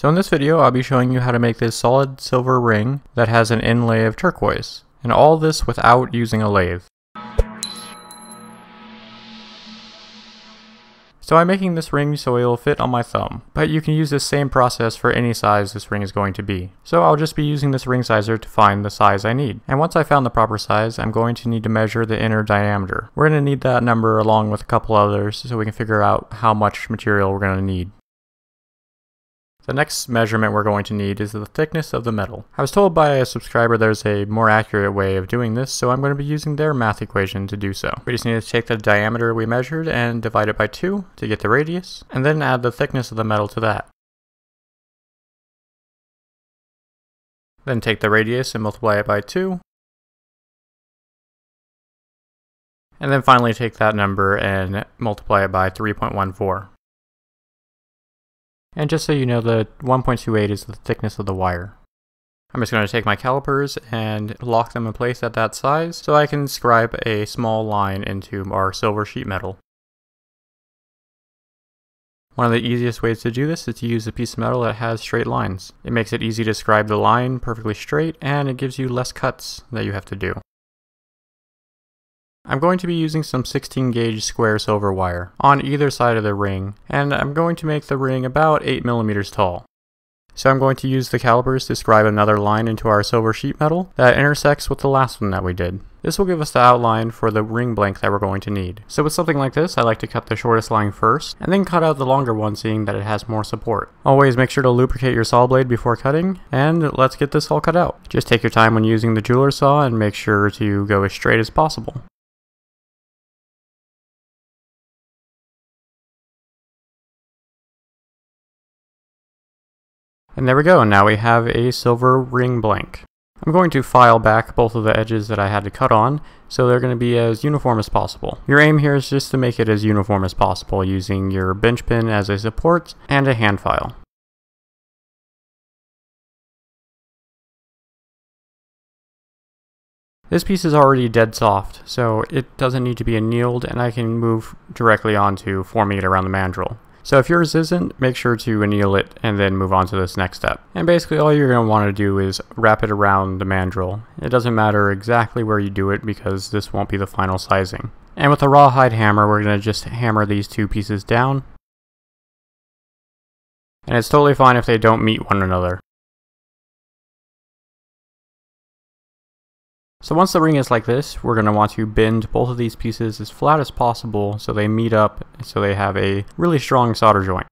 So in this video I'll be showing you how to make this solid silver ring that has an inlay of turquoise, and all this without using a lathe. So I'm making this ring so it will fit on my thumb, but you can use this same process for any size this ring is going to be. So I'll just be using this ring sizer to find the size I need. And once I found the proper size, I'm going to need to measure the inner diameter. We're going to need that number along with a couple others so we can figure out how much material we're going to need. The next measurement we're going to need is the thickness of the metal. I was told by a subscriber there's a more accurate way of doing this, so I'm going to be using their math equation to do so. We just need to take the diameter we measured and divide it by 2 to get the radius, and then add the thickness of the metal to that. Then take the radius and multiply it by 2. And then finally take that number and multiply it by 3.14. And just so you know, the 1.28 is the thickness of the wire. I'm just going to take my calipers and lock them in place at that size so I can scribe a small line into our silver sheet metal. One of the easiest ways to do this is to use a piece of metal that has straight lines. It makes it easy to scribe the line perfectly straight, and it gives you less cuts that you have to do. I'm going to be using some 16 gauge square silver wire on either side of the ring, and I'm going to make the ring about 8 millimeters tall. So I'm going to use the calipers to scribe another line into our silver sheet metal that intersects with the last one that we did. This will give us the outline for the ring blank that we're going to need. So with something like this, I like to cut the shortest line first, and then cut out the longer one, seeing that it has more support. Always make sure to lubricate your saw blade before cutting, and let's get this all cut out. Just take your time when using the jeweler saw and make sure to go as straight as possible. And there we go, now we have a silver ring blank. I'm going to file back both of the edges that I had to cut on, so they're going to be as uniform as possible. Your aim here is just to make it as uniform as possible using your bench pin as a support and a hand file. This piece is already dead soft, so it doesn't need to be annealed, and I can move directly onto forming it around the mandrel. So if yours isn't, make sure to anneal it and then move on to this next step. And basically all you're going to want to do is wrap it around the mandrel. It doesn't matter exactly where you do it because this won't be the final sizing. And with a rawhide hammer, we're going to just hammer these two pieces down. And it's totally fine if they don't meet one another. So once the ring is like this, we're going to want to bend both of these pieces as flat as possible so they meet up, so they have a really strong solder joint.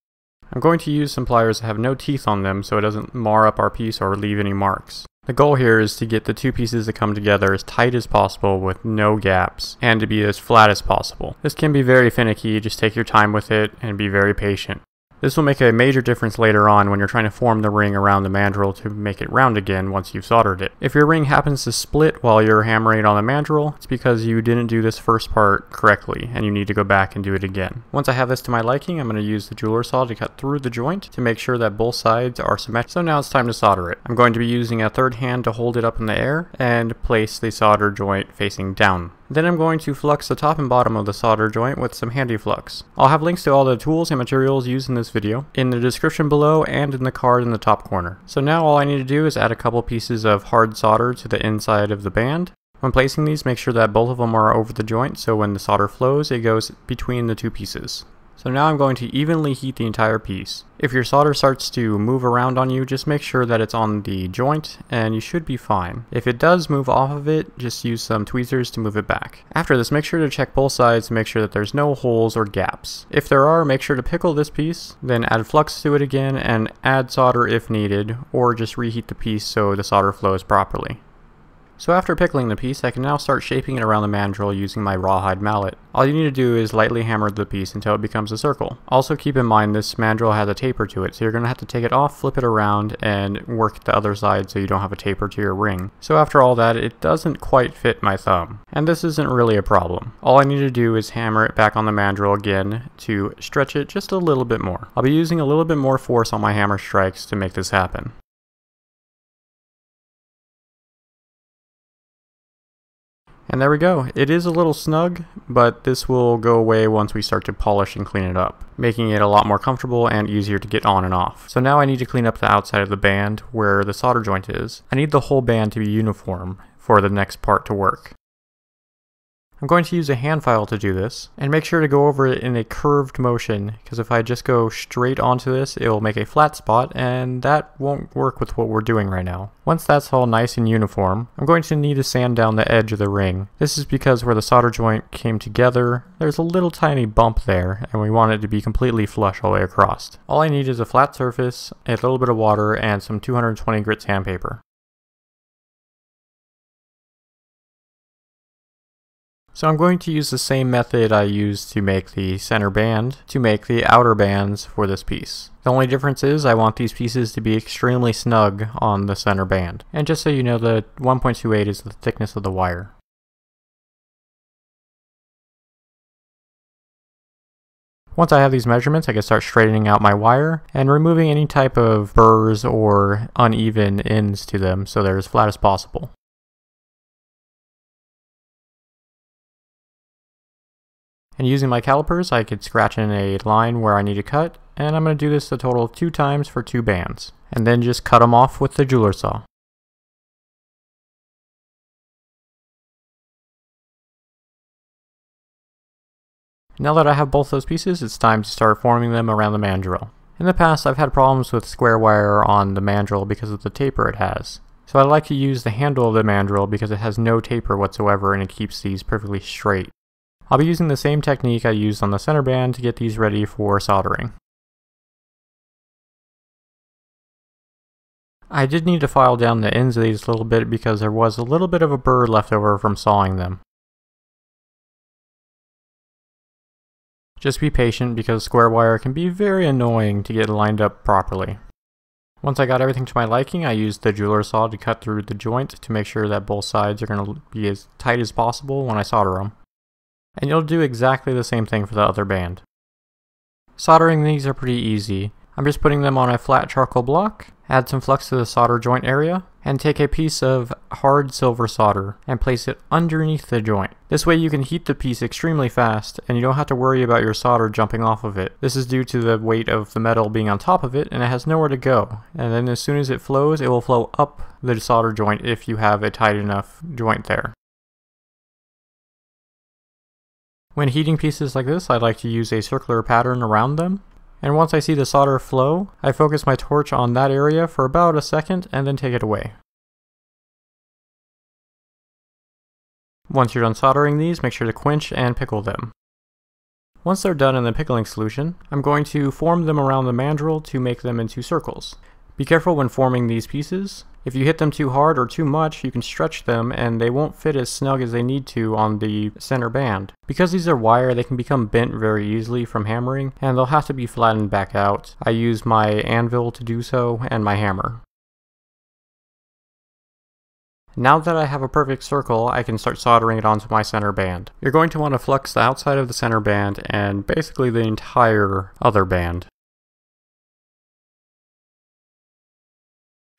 I'm going to use some pliers that have no teeth on them so it doesn't mar up our piece or leave any marks. The goal here is to get the two pieces to come together as tight as possible with no gaps, and to be as flat as possible. This can be very finicky, just take your time with it and be very patient. This will make a major difference later on when you're trying to form the ring around the mandrel to make it round again once you've soldered it. If your ring happens to split while you're hammering it on the mandrel, it's because you didn't do this first part correctly and you need to go back and do it again. Once I have this to my liking, I'm going to use the jeweler saw to cut through the joint to make sure that both sides are symmetric. So now it's time to solder it. I'm going to be using a third hand to hold it up in the air and place the solder joint facing down. Then I'm going to flux the top and bottom of the solder joint with some handy flux. I'll have links to all the tools and materials used in this video in the description below and in the card in the top corner. So now all I need to do is add a couple pieces of hard solder to the inside of the band. When placing these, make sure that both of them are over the joint so when the solder flows, it goes between the two pieces. So now I'm going to evenly heat the entire piece. If your solder starts to move around on you, just make sure that it's on the joint and you should be fine. If it does move off of it, just use some tweezers to move it back. After this, make sure to check both sides to make sure that there's no holes or gaps. If there are, make sure to pickle this piece, then add flux to it again and add solder if needed, or just reheat the piece so the solder flows properly. So after pickling the piece, I can now start shaping it around the mandrel using my rawhide mallet. All you need to do is lightly hammer the piece until it becomes a circle. Also keep in mind this mandrel has a taper to it, so you're going to have to take it off, flip it around, and work the other side so you don't have a taper to your ring. So after all that, it doesn't quite fit my thumb. And this isn't really a problem. All I need to do is hammer it back on the mandrel again to stretch it just a little bit more. I'll be using a little bit more force on my hammer strikes to make this happen. And there we go. It is a little snug, but this will go away once we start to polish and clean it up, making it a lot more comfortable and easier to get on and off. So now I need to clean up the outside of the band where the solder joint is. I need the whole band to be uniform for the next part to work. I'm going to use a hand file to do this, and make sure to go over it in a curved motion, because if I just go straight onto this, it will make a flat spot, and that won't work with what we're doing right now. Once that's all nice and uniform, I'm going to need to sand down the edge of the ring. This is because where the solder joint came together, there's a little tiny bump there, and we want it to be completely flush all the way across. All I need is a flat surface, a little bit of water, and some 220 grit sandpaper. So I'm going to use the same method I used to make the center band to make the outer bands for this piece. The only difference is I want these pieces to be extremely snug on the center band. And just so you know, the 1.28 is the thickness of the wire. Once I have these measurements, I can start straightening out my wire and removing any type of burrs or uneven ends to them so they're as flat as possible. And using my calipers, I could scratch in a line where I need to cut, and I'm going to do this a total of 2 times for 2 bands, and then just cut them off with the jeweler saw. Now that I have both those pieces, it's time to start forming them around the mandrel. In the past, I've had problems with square wire on the mandrel because of the taper it has. So I like to use the handle of the mandrel because it has no taper whatsoever and it keeps these perfectly straight. I'll be using the same technique I used on the center band to get these ready for soldering. I did need to file down the ends of these a little bit because there was a little bit of a burr left over from sawing them. Just be patient because square wire can be very annoying to get lined up properly. Once I got everything to my liking, I used the jeweler saw to cut through the joint to make sure that both sides are going to be as tight as possible when I solder them. And you'll do exactly the same thing for the other band. Soldering these are pretty easy. I'm just putting them on a flat charcoal block, add some flux to the solder joint area, and take a piece of hard silver solder and place it underneath the joint. This way you can heat the piece extremely fast and you don't have to worry about your solder jumping off of it. This is due to the weight of the metal being on top of it and it has nowhere to go. And then as soon as it flows, it will flow up the solder joint if you have a tight enough joint there. When heating pieces like this, I like to use a circular pattern around them. And once I see the solder flow, I focus my torch on that area for about a second and then take it away. Once you're done soldering these, make sure to quench and pickle them. Once they're done in the pickling solution, I'm going to form them around the mandrel to make them into circles. Be careful when forming these pieces. If you hit them too hard or too much, you can stretch them and they won't fit as snug as they need to on the center band. Because these are wire, they can become bent very easily from hammering, and they'll have to be flattened back out. I use my anvil to do so, and my hammer. Now that I have a perfect circle, I can start soldering it onto my center band. You're going to want to flux the outside of the center band and basically the entire other band.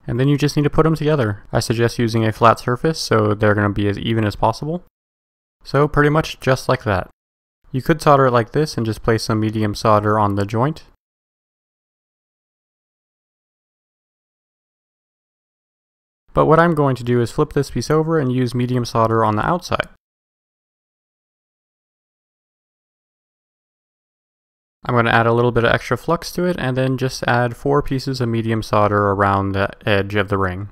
And then you just need to put them together. I suggest using a flat surface so they're going to be as even as possible. So pretty much just like that. You could solder it like this and just place some medium solder on the joint. But what I'm going to do is flip this piece over and use medium solder on the outside. I'm going to add a little bit of extra flux to it and then just add 4 pieces of medium solder around the edge of the ring.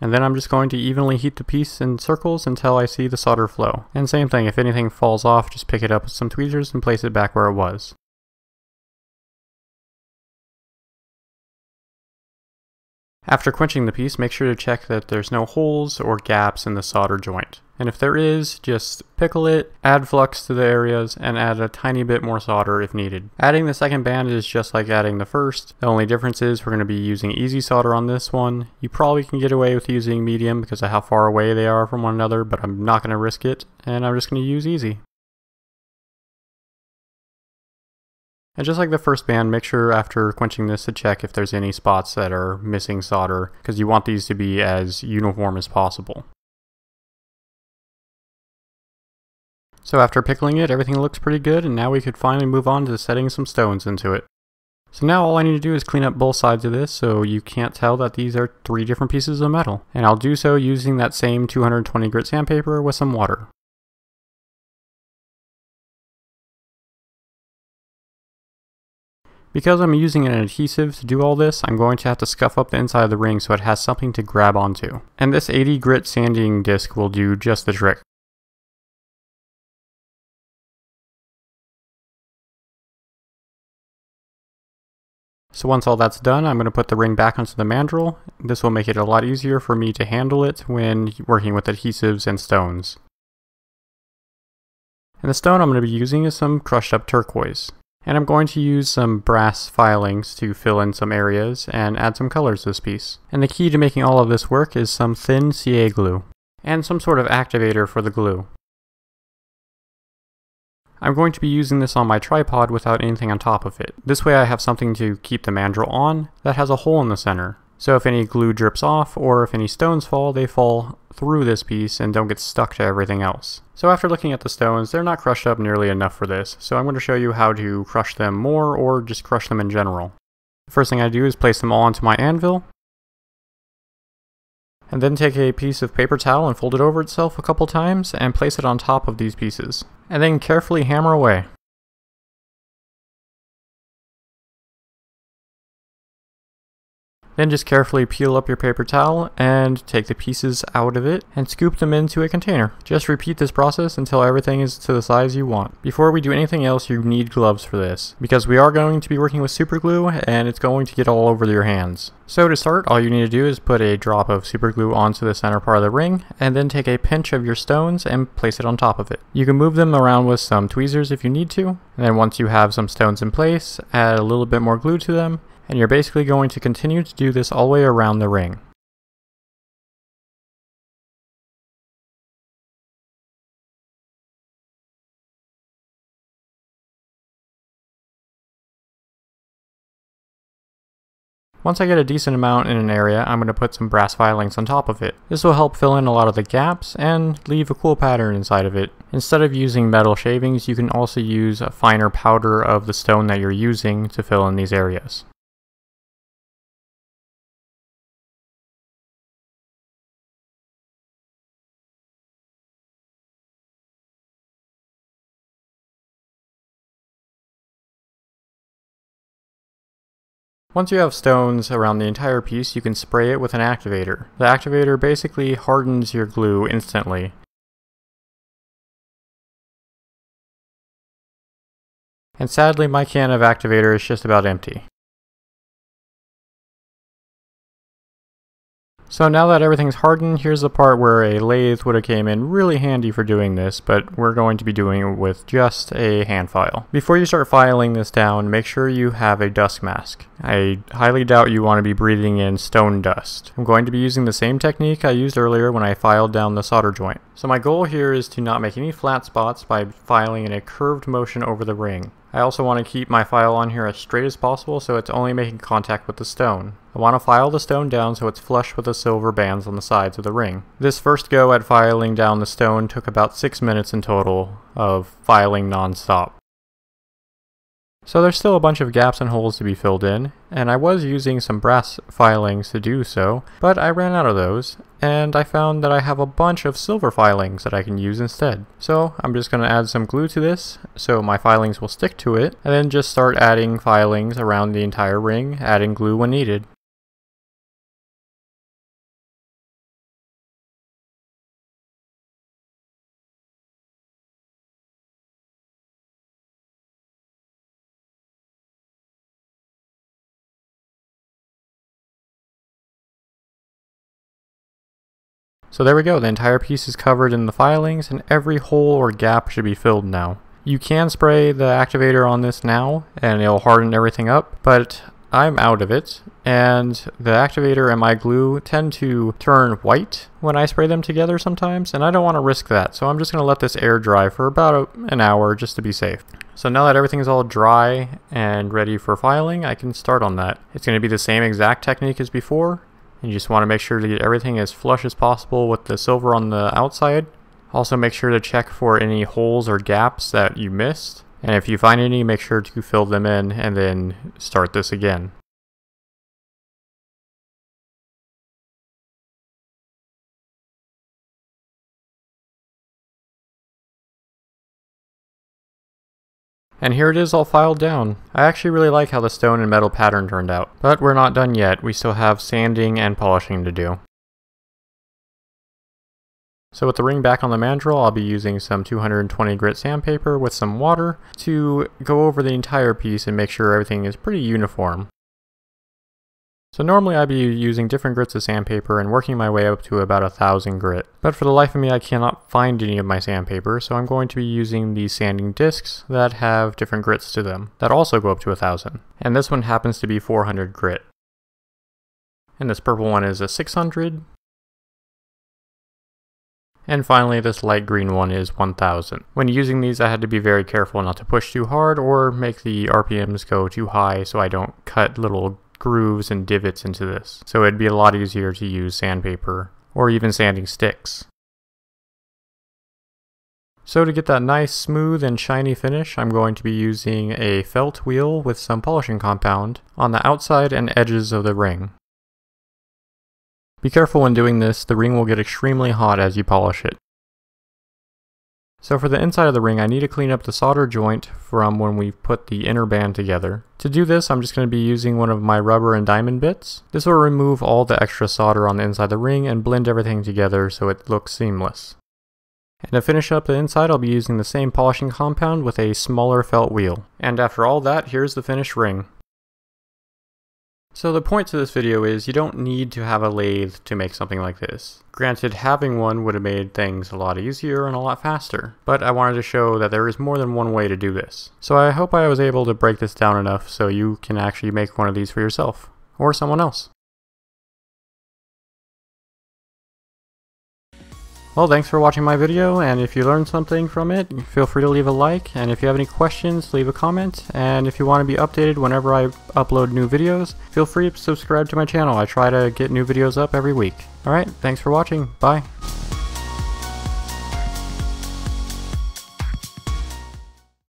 And then I'm just going to evenly heat the piece in circles until I see the solder flow. And same thing, if anything falls off, just pick it up with some tweezers and place it back where it was. After quenching the piece, make sure to check that there's no holes or gaps in the solder joint. And if there is, just pickle it, add flux to the areas, and add a tiny bit more solder if needed. Adding the second band is just like adding the first. The only difference is we're going to be using easy solder on this one. You probably can get away with using medium because of how far away they are from one another, but I'm not going to risk it, and I'm just going to use easy. And just like the first band, make sure after quenching this to check if there's any spots that are missing solder, because you want these to be as uniform as possible. So after pickling it, everything looks pretty good, and now we could finally move on to setting some stones into it. So now all I need to do is clean up both sides of this so you can't tell that these are 3 different pieces of metal. And I'll do so using that same 220 grit sandpaper with some water. Because I'm using an adhesive to do all this, I'm going to have to scuff up the inside of the ring so it has something to grab onto. And this 80 grit sanding disc will do just the trick. So once all that's done, I'm going to put the ring back onto the mandrel. This will make it a lot easier for me to handle it when working with adhesives and stones. And the stone I'm going to be using is some crushed up turquoise. And I'm going to use some brass filings to fill in some areas and add some colors to this piece. And the key to making all of this work is some thin CA glue and some sort of activator for the glue. I'm going to be using this on my tripod without anything on top of it. This way I have something to keep the mandrel on that has a hole in the center. So if any glue drips off or if any stones fall, they fall through this piece and don't get stuck to everything else. So after looking at the stones, they're not crushed up nearly enough for this, so I'm going to show you how to crush them more or just crush them in general. The first thing I do is place them all onto my anvil, and then take a piece of paper towel and fold it over itself a couple times and place it on top of these pieces, and then carefully hammer away. Then just carefully peel up your paper towel and take the pieces out of it and scoop them into a container. Just repeat this process until everything is to the size you want. Before we do anything else, you need gloves for this, because we are going to be working with super glue and it's going to get all over your hands. So to start, all you need to do is put a drop of super glue onto the center part of the ring and then take a pinch of your stones and place it on top of it. You can move them around with some tweezers if you need to, and then once you have some stones in place, add a little bit more glue to them. And you're basically going to continue to do this all the way around the ring. Once I get a decent amount in an area, I'm going to put some brass filings on top of it. This will help fill in a lot of the gaps and leave a cool pattern inside of it. Instead of using metal shavings, you can also use a finer powder of the stone that you're using to fill in these areas. Once you have stones around the entire piece, you can spray it with an activator. The activator basically hardens your glue instantly. And sadly, my can of activator is just about empty. So now that everything's hardened, here's the part where a lathe would have came in really handy for doing this, but we're going to be doing it with just a hand file. Before you start filing this down, make sure you have a dust mask. I highly doubt you want to be breathing in stone dust. I'm going to be using the same technique I used earlier when I filed down the solder joint. So my goal here is to not make any flat spots by filing in a curved motion over the ring. I also want to keep my file on here as straight as possible so it's only making contact with the stone. I want to file the stone down so it's flush with the silver bands on the sides of the ring. This first go at filing down the stone took about 6 minutes in total of filing non-stop. So there's still a bunch of gaps and holes to be filled in, and I was using some brass filings to do so, but I ran out of those, and I found that I have a bunch of silver filings that I can use instead. So I'm just going to add some glue to this so my filings will stick to it, and then just start adding filings around the entire ring, adding glue when needed. So there we go, the entire piece is covered in the filings and every hole or gap should be filled now. You can spray the activator on this now and it'll harden everything up, but I'm out of it, and the activator and my glue tend to turn white when I spray them together sometimes, and I don't want to risk that, so I'm just going to let this air dry for about an hour just to be safe. So now that everything is all dry and ready for filing, I can start on that. It's going to be the same exact technique as before. You just want to make sure to get everything as flush as possible with the silver on the outside. Also make sure to check for any holes or gaps that you missed. And if you find any, make sure to fill them in and then start this again. And here it is all filed down. I actually really like how the stone and metal pattern turned out. But we're not done yet. We still have sanding and polishing to do. So with the ring back on the mandrel, I'll be using some 220 grit sandpaper with some water to go over the entire piece and make sure everything is pretty uniform. So normally I'd be using different grits of sandpaper and working my way up to about 1,000 grit. But for the life of me I cannot find any of my sandpaper, so I'm going to be using these sanding discs that have different grits to them, that also go up to 1,000. And this one happens to be 400 grit. And this purple one is a 600. And finally, this light green one is 1000. When using these, I had to be very careful not to push too hard or make the RPMs go too high so I don't cut little grooves and divots into this. So it'd be a lot easier to use sandpaper or even sanding sticks. So to get that nice, smooth, and shiny finish, I'm going to be using a felt wheel with some polishing compound on the outside and edges of the ring. Be careful when doing this, the ring will get extremely hot as you polish it. So for the inside of the ring, I need to clean up the solder joint from when we put the inner band together. To do this, I'm just going to be using one of my rubber and diamond bits. This will remove all the extra solder on the inside of the ring and blend everything together so it looks seamless. And to finish up the inside, I'll be using the same polishing compound with a smaller felt wheel. And after all that, here's the finished ring. So the point to this video is you don't need to have a lathe to make something like this. Granted, having one would have made things a lot easier and a lot faster, but I wanted to show that there is more than one way to do this. So I hope I was able to break this down enough so you can actually make one of these for yourself, or someone else. Well, thanks for watching my video, and if you learned something from it, feel free to leave a like, and if you have any questions, leave a comment, and if you want to be updated whenever I upload new videos, feel free to subscribe to my channel. I try to get new videos up every week. Alright, thanks for watching. Bye.